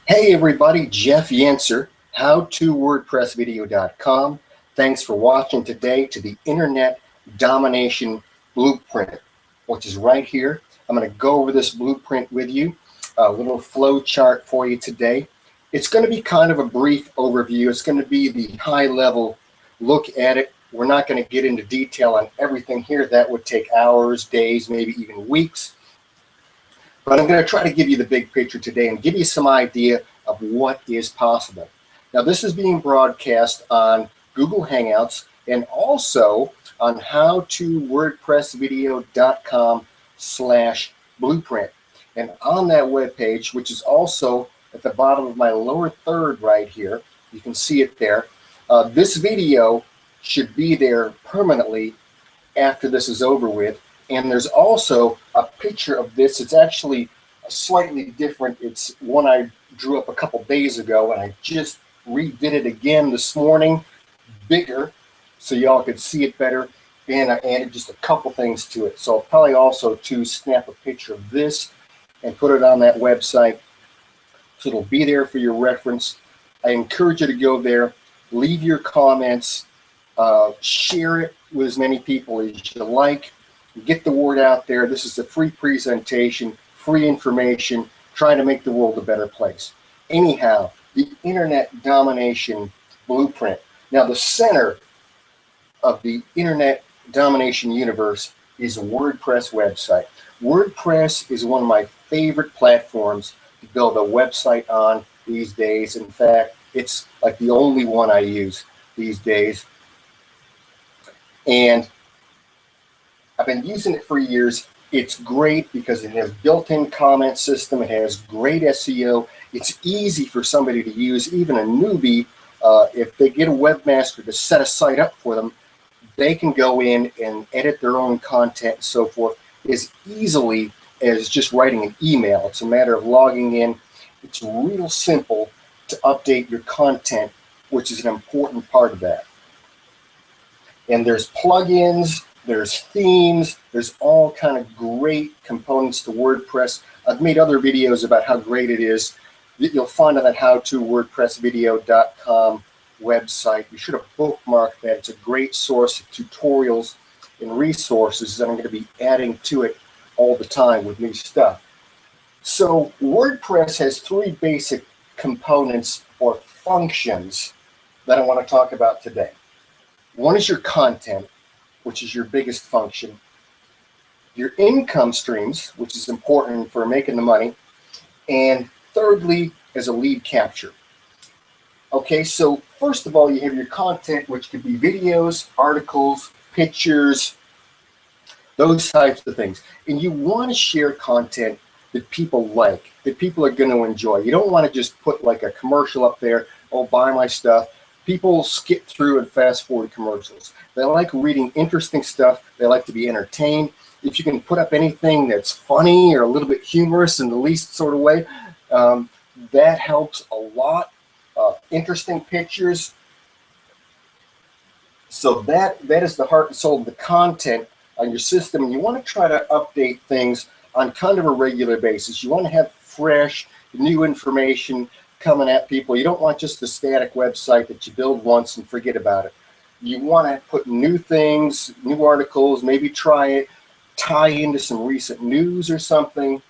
Hey everybody, Jeff Yenser, howtowordpressvideo.com. Thanks for watching today to the Internet Domination Blueprint, which is right here. I'm going to go over this blueprint with you, a little flow chart for you today. It's going to be kind of a brief overview. It's going to be the high level look at it. We're not going to get into detail on everything here. That would take hours, days, maybe even weeks. But I'm going to try to give you the big picture today and give you some idea of what is possible. Now, this is being broadcast on Google Hangouts and also on howtowordpressvideo.com/blueprint. And on that webpage, which is also at the bottom of my lower third right here, you can see it there. This video should be there permanently after this is over with. And there's also a picture of this. It's actually slightly different. It's one I drew up a couple days ago, and I just redid it again this morning, bigger, so y'all could see it better. And I added just a couple things to it. So I'll probably also snap a picture of this and put it on that website, so it'll be there for your reference. I encourage you to go there, leave your comments, share it with as many people as you like. Get the word out there. This is a free presentation, free information, trying to make the world a better place. Anyhow, the Internet Domination Blueprint. Now, the center of the Internet Domination universe is a WordPress website. WordPress is one of my favorite platforms to build a website on these days. In fact, it's like the only one I use these days. And I've been using it for years. It's great because it has built-in comment system. It has great SEO. It's easy for somebody to use, even a newbie. If they get a webmaster to set a site up for them, they can go in and edit their own content and so forth as easily as just writing an email. It's a matter of logging in. It's real simple to update your content, which is an important part of that. And there's plugins. There's themes, there's all kind of great components to WordPress. I've made other videos about how great it is. You'll find on that howtowordpressvideo.com website. You should have bookmarked that. It's a great source of tutorials and resources that I'm going to be adding to it all the time with new stuff. So WordPress has three basic components or functions that I want to talk about today. One is your content, which is your biggest function, your income streams, which is important for making the money, and thirdly, as a lead capture. Okay, so first of all, you have your content, which could be videos, articles, pictures, those types of things. And you want to share content that people like, that people are going to enjoy. You don't want to just put like a commercial up there, oh, buy my stuff. People skip through and fast forward commercials. They like reading interesting stuff. They like to be entertained. If you can put up anything that's funny or a little bit humorous in the least sort of way, that helps a lot. Interesting pictures. So that is the heart and soul of the content on your system. And you want to try to update things on kind of a regular basis. You want to have fresh, new information coming at people. You don't want just a static website that you build once and forget about it. You want to put new things, new articles, maybe try it, tie into some recent news or something,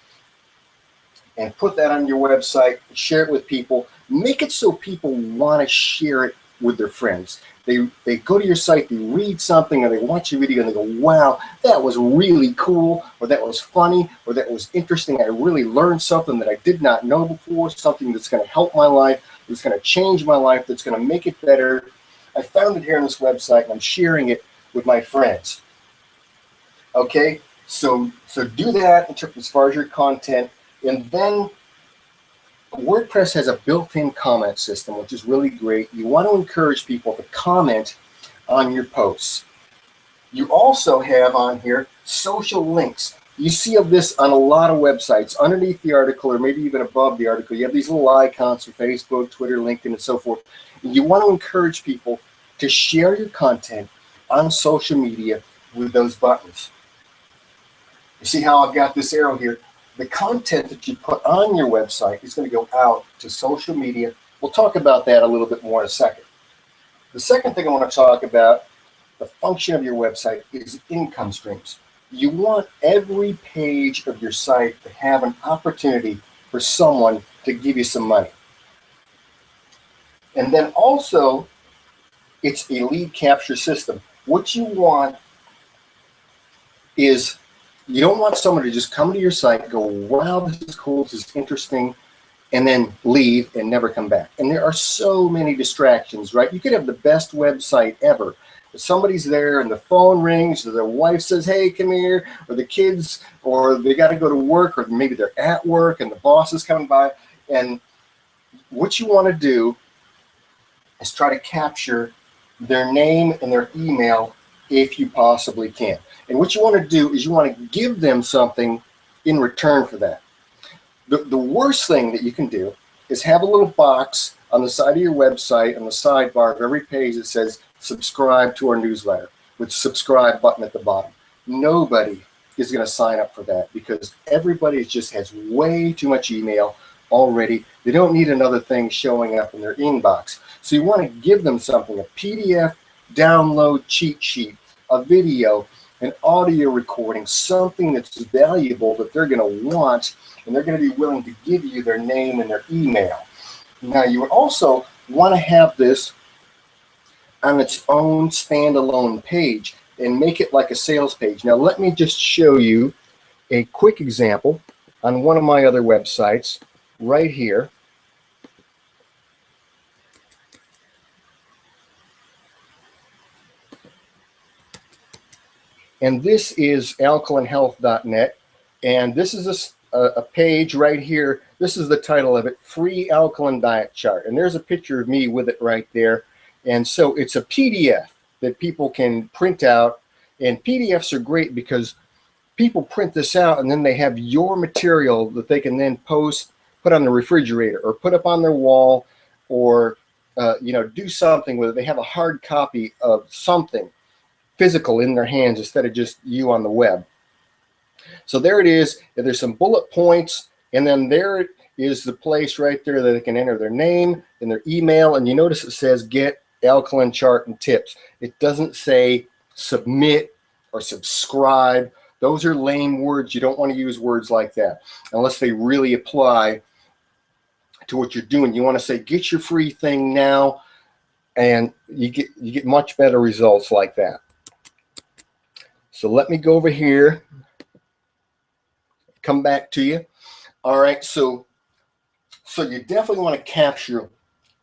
and put that on your website, share it with people. Make it so people want to share it with their friends. They go to your site, they read something, or they watch your video and they go, wow, that was really cool, or that was funny, or that was interesting. I really learned something that I did not know before, something that's going to help my life, that's going to change my life, that's going to make it better. I found it here on this website, and I'm sharing it with my friends. Okay, so do that as far as your content, and then WordPress has a built-in comment system, which is really great. You want to encourage people to comment on your posts. You also have on here social links. You see of this on a lot of websites. Underneath the article, or maybe even above the article, you have these little icons for Facebook, Twitter, LinkedIn, and so forth. And you want to encourage people to share your content on social media with those buttons. You see how I've got this arrow here? the content that you put on your website is going to go out to social media. We'll talk about that a little bit more in a second. The second thing I want to talk about, the function of your website, is income streams. You want every page of your site to have an opportunity for someone to give you some money. And then also, it's a lead capture system. What you want is, you don't want someone to just come to your site, go, wow, this is cool, this is interesting, and then leave and never come back. And there are so many distractions, right? You could have the best website ever, but somebody's there and the phone rings, or their wife says, hey, come here, or the kids, or they got to go to work, or maybe they're at work and the boss is coming by. And what you want to do is try to capture their name and their email if you possibly can. And what you want to do is you want to give them something in return for that. The worst thing that you can do is have a little box on the side of your website, on the sidebar of every page that says subscribe to our newsletter, with subscribe button at the bottom. Nobody is going to sign up for that because everybody just has way too much email already. They don't need another thing showing up in their inbox. So you want to give them something, a PDF download cheat sheet, a video, an audio recording, something that's valuable that they're going to want, and they're going to be willing to give you their name and their email. Now, you would also want to have this on its own standalone page and make it like a sales page. Now, let me just show you a quick example on one of my other websites right here. And this is alkalinhealth.net, and this is a page right here. This is the title of it, Free Alkaline Diet Chart, and there's a picture of me with it right there. And so it's a PDF that people can print out, and PDFs are great because people print this out and then they have your material that they can then post, put on the refrigerator or put up on their wall, or do something with it. They have a hard copy of something physical in their hands instead of just you on the web. So there it is. There's some bullet points, and then there is the place right there that they can enter their name and their email, and you notice it says get alkaline chart and tips. It doesn't say submit or subscribe. Those are lame words. You don't want to use words like that unless they really apply to what you're doing. You want to say get your free thing now, and you get much better results like that. So let me go over here, come back to you. All right, so you definitely want to capture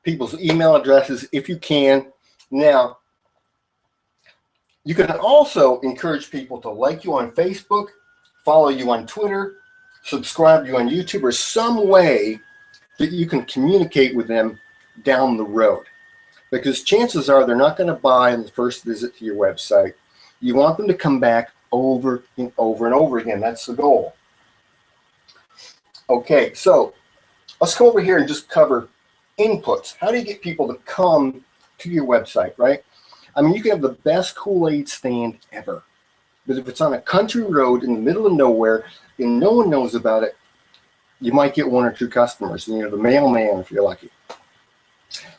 people's email addresses if you can. Now, you can also encourage people to like you on Facebook, follow you on Twitter, subscribe to you on YouTube, or some way that you can communicate with them down the road. Because chances are they're not going to buy on the first visit to your website. You want them to come back over and over and over again. That's the goal. Okay, so let's go over here and just cover inputs. How do you get people to come to your website, right? I mean, you can have the best Kool-Aid stand ever, but if it's on a country road in the middle of nowhere and no one knows about it, you might get one or two customers, the mailman if you're lucky.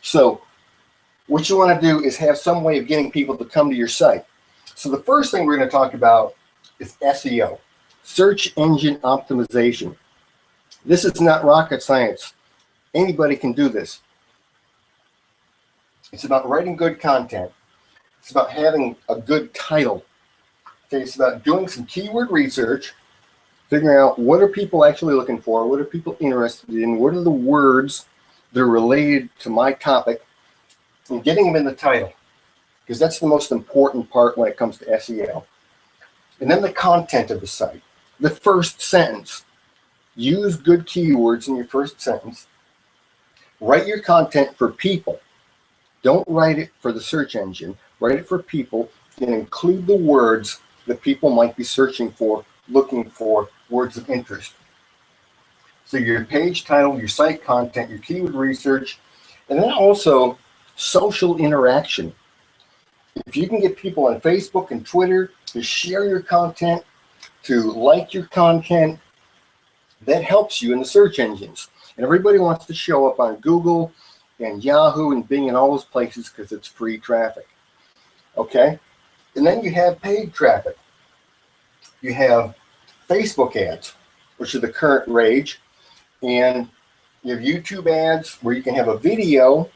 So what you want to do is have some way of getting people to come to your site. So the first thing we're going to talk about is SEO, search engine optimization. This is not rocket science. Anybody can do this. It's about writing good content. It's about having a good title. Okay, it's about doing some keyword research, figuring out what are people actually looking for, what are people interested in, what are the words that are related to my topic, and getting them in the title, because that's the most important part when it comes to SEO. And then the content of the site, the first sentence. Use good keywords in your first sentence. Write your content for people. Don't write it for the search engine. Write it for people, and include the words that people might be searching for, looking for, words of interest. So your page title, your site content, your keyword research, and then also social interaction. If you can get people on Facebook and Twitter to share your content, to like your content, That helps you in the search engines. And everybody wants to show up on Google and Yahoo and Bing and all those places because it's free traffic. Okay? And then you have paid traffic. You have Facebook ads, which are the current rage. And you have YouTube ads where you can have a video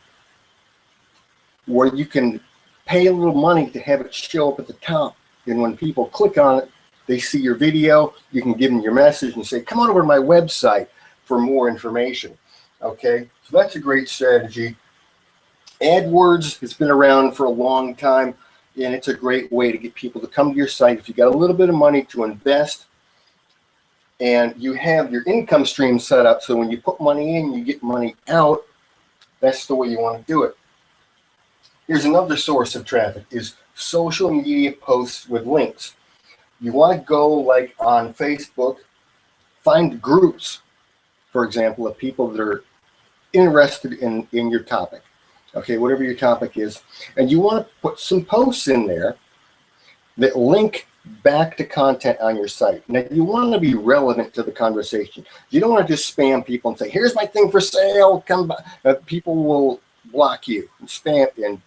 where you can pay a little money to have it show up at the top. And when people click on it, they see your video. You can give them your message and say, come on over to my website for more information. Okay, so that's a great strategy. AdWords has been around for a long time, and it's a great way to get people to come to your site. If you got a little bit of money to invest and you have your income stream set up, so when you put money in, you get money out, that's the way you want to do it. Here's another source of traffic, is social media posts with links. You want to go, like on Facebook, find groups, for example, of people that are interested in your topic. Okay, whatever your topic is. And you want to put some posts in there that link back to content on your site. Now, you want to be relevant to the conversation. You don't want to just spam people and say, here's my thing for sale, come by. People will block you and spam, and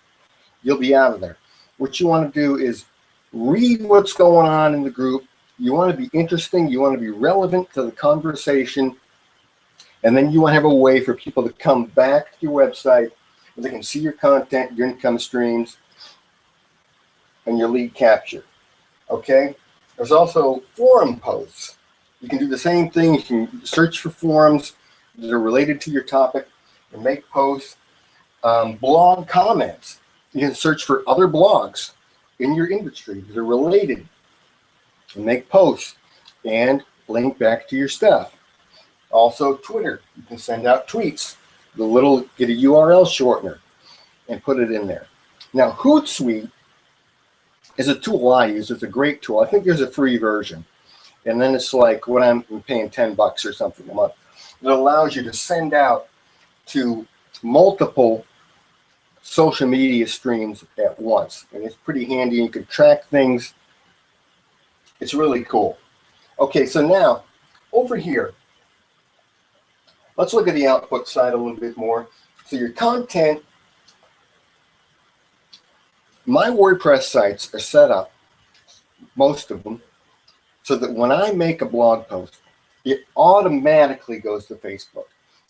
you'll be out of there. What you want to do is read what's going on in the group. You want to be interesting. You want to be relevant to the conversation. And then you want to have a way for people to come back to your website where they can see your content, your income streams, and your lead capture. Okay? There's also forum posts. You can do the same thing. You can search for forums that are related to your topic and make posts. Blog comments. You can search for other blogs in your industry that are related and make posts and link back to your stuff. Also, Twitter. You can send out tweets. Get a URL shortener and put it in there. Now, Hootsuite is a tool I use. It's a great tool. I think there's a free version. And then it's like when I'm paying $10 or something a month. It allows you to send out to multiple social media streams at once. And it's pretty handy. You can track things. It's really cool. Okay, so now over here, let's look at the output side a little bit more. So your content, my WordPress sites are set up, most of them, so that when I make a blog post, it automatically goes to Facebook.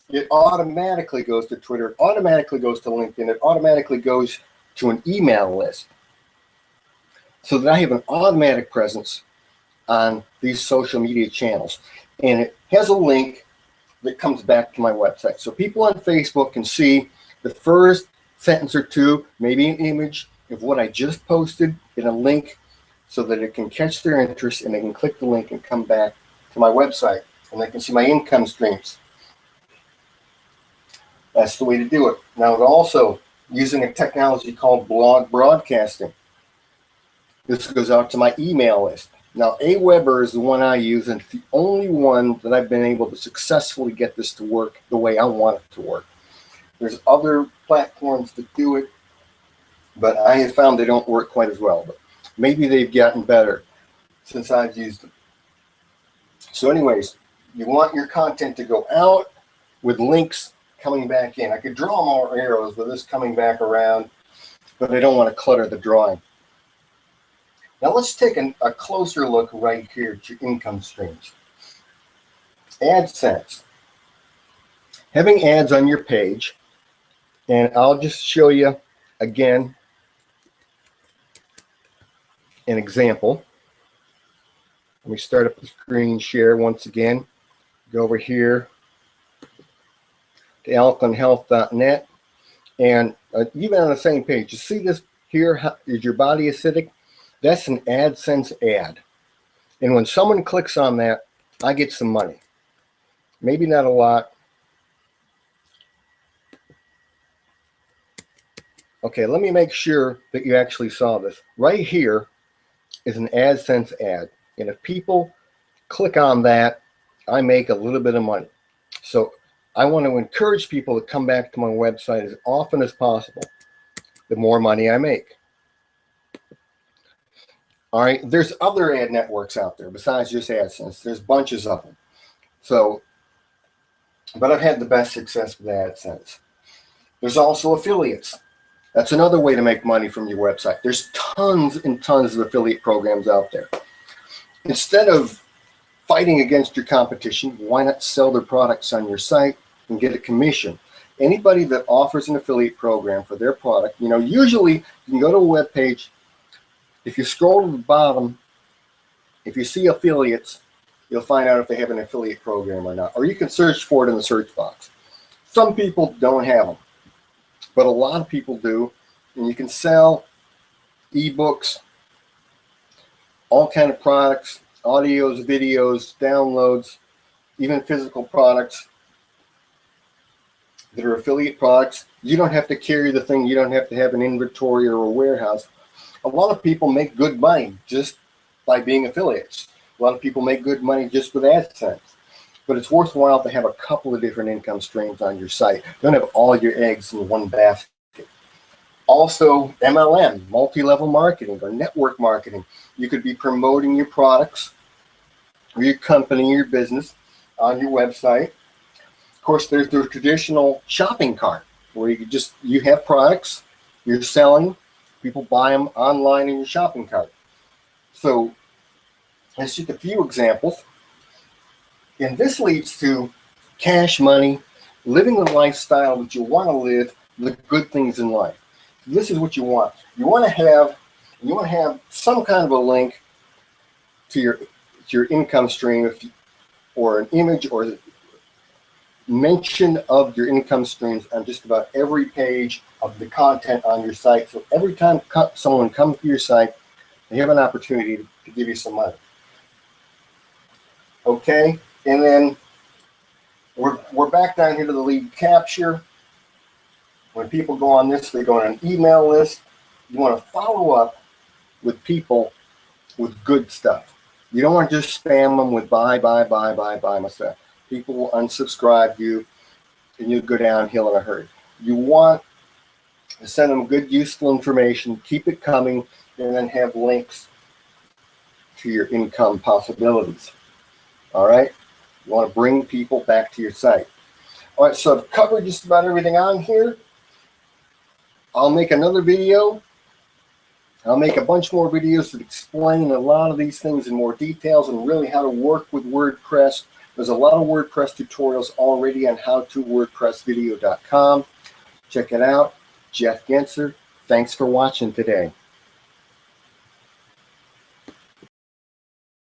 It automatically goes to Twitter. It automatically goes to LinkedIn. It automatically goes to an email list, so that I have an automatic presence on these social media channels. And it has a link that comes back to my website. So people on Facebook can see the first sentence or two, maybe an image of what I just posted in a link, so that it can catch their interest and they can click the link and come back to my website, and they can see my income streams. That's the way to do it. Now, we're also using a technology called blog broadcasting. This goes out to my email list. Now, Aweber is the one I use, and it's the only one that I've been able to successfully get this to work the way I want it to work. There's other platforms that do it, but I have found they don't work quite as well. But maybe they've gotten better since I've used them. So anyways, you want your content to go out with links coming back in. I could draw more arrows with this coming back around, but I don't want to clutter the drawing. Now let's take a closer look right here at your income streams. AdSense. Having ads on your page, and I'll just show you again an example. Let me start up the screen share once again. Go over here to alkalinhealth.net, and even on the same page, you see this here, is your body acidic? That's an AdSense ad. And when someone clicks on that, I get some money. Maybe not a lot. Okay, let me make sure that you actually saw this. Right here is an AdSense ad. And if people click on that, I make a little bit of money. So I want to encourage people to come back to my website as often as possible. The more money I make. All right, there's other ad networks out there besides just AdSense. There's bunches of them. So, but I've had the best success with AdSense. There's also affiliates. That's another way to make money from your website. There's tons and tons of affiliate programs out there. Instead of fighting against your competition, why not sell their products on your site and get a commission? Anybody that offers an affiliate program for their product, usually you can go to a web page. If you scroll to the bottom, if you see affiliates, you'll find out if they have an affiliate program or not. Or you can search for it in the search box. Some people don't have them, but a lot of people do. And you can sell ebooks, all kind of products, audios, videos, downloads, even physical products that are affiliate products. You don't have to carry the thing. You don't have to have an inventory or a warehouse. A lot of people make good money just by being affiliates. A lot of people make good money just with AdSense. But it's worthwhile to have a couple of different income streams on your site. Don't have all your eggs in one basket. Also, MLM, multi-level marketing or network marketing. You could be promoting your products or your company, your business on your website. Of course, there's the traditional shopping cart where you have products, you're selling, people buy them online in your shopping cart. So that's just a few examples. And this leads to cash money, living the lifestyle that you want to live, the good things in life. This is what you want. You want to have some kind of a link to your income stream, or an image or mention of your income streams on just about every page of the content on your site. So every time someone comes to your site, they have an opportunity to give you some money. Okay, and then we're back down here to the lead capture. When people go on this, they go on an email list. You want to follow up with people with good stuff. You don't want to just spam them with buy my stuff. People will unsubscribe you, and you'll go downhill in a hurry. You want to send them good, useful information, keep it coming, and then have links to your income possibilities. All right? You want to bring people back to your site. All right, so I've covered just about everything on here. I'll make another video. I'll make a bunch more videos that explain a lot of these things in more details and really how to work with WordPress. There's a lot of WordPress tutorials already on howtowordpressvideo.com. Check it out. Jeff Genser, thanks for watching today.